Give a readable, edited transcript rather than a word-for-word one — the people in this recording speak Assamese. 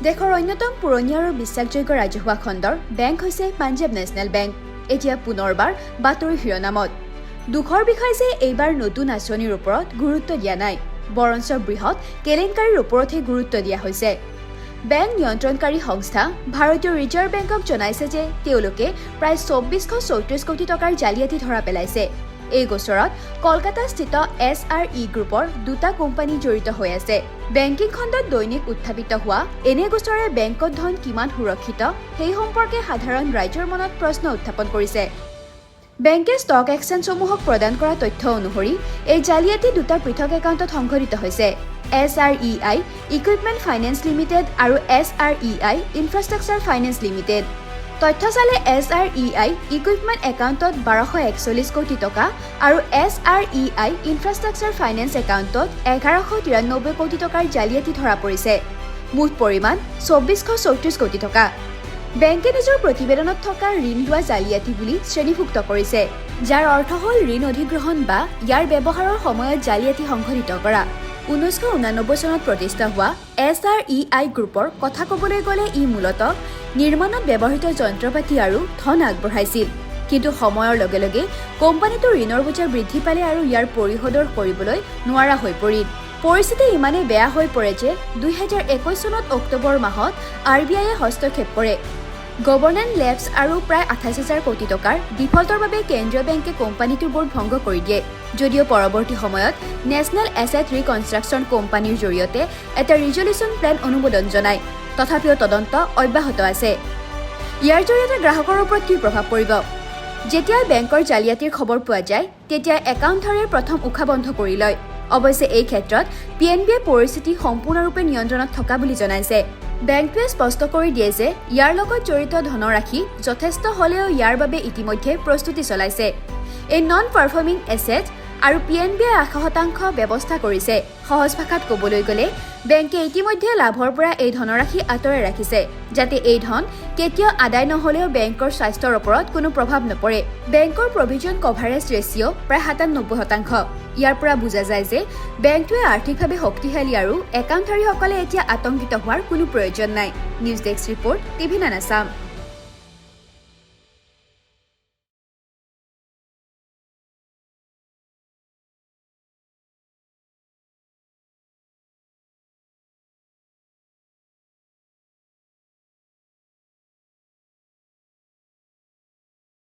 দেশৰ অন্যতম পুৰণি আৰু বিশ্বাসযোগ্য ৰাজহুৱা খণ্ডৰ বেংক হৈছে পাঞ্জাৱ নেচনেল বেংক। এতিয়া পুনৰবাৰ বাতৰি শিৰোনামত। দুখৰ বিষয় যে এইবাৰ নতুন আঁচনিৰ ওপৰত গুৰুত্ব দিয়া নাই, বৰঞ্চ বৃহৎ কেলেংকাৰীৰ ওপৰতহে গুৰুত্ব দিয়া হৈছে। বেংক নিয়ন্ত্ৰণকাৰী সংস্থা ভাৰতীয় ৰিজাৰ্ভ বেংকক জনাইছে যে তেওঁলোকে প্ৰায় ২৪৩৪ কোটি টকাৰ জালিয়াতি ধৰা পেলাইছে। এই গোচৰত কলকাতাস্থিত SRE গ্ৰুপৰ দুটা কোম্পানী জড়িত হৈ আছে। বেংকিং খণ্ডত দৈনিক উত্থাপিত হোৱা এনে গোচৰে বেংকত ধন কিমান সুৰক্ষিত সেই সম্পৰ্কে সাধাৰণ ৰাইজৰ মনত প্ৰশ্ন উত্থাপন কৰিছে। বেংকে ষ্টক এক্সচেঞ্জসমূহক প্ৰদান কৰা তথ্য অনুসৰি এই জালিয়াতি দুটা পৃথক একাউণ্টত সংঘটিত হৈছে। SREI ইকুইপমেণ্ট ফাইনেন্স লিমিটেড আৰু SREI ইনফ্ৰাষ্ট্ৰাকচাৰ ফাইনেন্স লিমিটেড। তথ্য চালে SREI ইকুইপমেণ্ট একাউণ্টত ১২৪১ কোটি টকা আৰু SREI ইনফ্ৰাষ্ট্ৰাকচাৰ ফাইনেন্স একাউণ্টত ১১৯৩ কোটি টকাৰ জালিয়াতি ধৰা পৰিছে। মুঠ পৰিমাণ ২৪৩৪ কোটি টকা। বেংকে নিজৰ প্ৰতিবেদনত থকা ঋণ লোৱা জালিয়াতি বুলি শ্ৰেণীভুক্ত কৰিছে, যাৰ অৰ্থ হ'ল ঋণ অধিগ্ৰহণ বা ইয়াৰ ব্যৱহাৰৰ সময়ত জালিয়াতি সংঘটিত কৰা। ১৯৮৯ চনত প্ৰতিষ্ঠা হোৱা SREI গ্ৰুপৰ কথা ক'বলৈ গ'লে ই মূলতঃ নিৰ্মাণত ব্যৱহৃত যন্ত্ৰপাতি আৰু ধন আগবঢ়াইছিল। কিন্তু সময়ৰ লগে লগে কোম্পানীটোৰ ঋণৰ বোজা বৃদ্ধি পালে আৰু ইয়াৰ পৰিশোধ কৰিবলৈ নোৱাৰা হৈ পৰিল। পৰিস্থিতি ইমানেই বেয়া হৈ পৰে যে ২০২১ চনত অক্টোবৰ মাহত RBIয়ে হস্তক্ষেপ কৰে। গভৰ্নেন্স লেপছ আৰু প্ৰায় ২৮,০০০ কোটি টকাৰ ডিফল্টৰ বাবে কেন্দ্ৰীয় বেংকে কোম্পানীটোৰ বোৰ্ড ভংগ কৰি দিয়ে। যদিও পৰৱৰ্তী সময়ত নেচনেল এছেট ৰিকনষ্ট্ৰাকচন কোম্পানীৰ জৰিয়তে এটা ৰিজলিউচন প্লেন অনুমোদন জনায়, তথাপিও তদন্ত অব্যাহত আছে। ইয়াৰ জৰিয়তে গ্ৰাহকৰ ওপৰত কি প্ৰভাৱ পৰিব? যেতিয়াই বেংকৰ জালিয়াতিৰ খবৰ পোৱা যায়, তেতিয়া একাউণ্টধাৰীয়ে প্ৰথম উশাহ বন্ধ কৰি লয়। অৱশ্যে এই ক্ষেত্ৰত PNBয়ে পৰিস্থিতি সম্পূৰ্ণৰূপে নিয়ন্ত্ৰণত থকা বুলি জনাইছে। বেংকটোৱে স্পষ্ট কৰি দিয়ে যে ইয়াৰ লগত জড়িত ধনৰাশি যথেষ্ট হ'লেও ইয়াৰ বাবে ইতিমধ্যে প্ৰস্তুতি চলাইছে। এই নন পাৰফৰ্মিং এছেট আৰু PNBয়ে ৮০% ব্যৱস্থা কৰিছে। সহজ ভাষাত ক'বলৈ গ'লে বেংকে ইতিমধ্যে লাভৰ পৰা এই ধনৰাশি আঁতৰাই ৰাখিছে, যাতে এই ধন কেতিয়াও আদায় নহ'লেও বেংকৰ স্বাস্থ্যৰ ওপৰত কোনো প্ৰভাৱ নপৰে। বেংকৰ প্ৰভিজন কভাৰেজ ৰেচিঅ' প্ৰায় ৯৭%। ইয়াৰ পৰা বুজা যায় যে বেংকটোৱে আৰ্থিকভাৱে শক্তিশালী আৰু একাউণ্টধাৰীসকলে এতিয়া আতংকিত হোৱাৰ কোনো প্ৰয়োজন নাই। News desk report, TV9 Assam.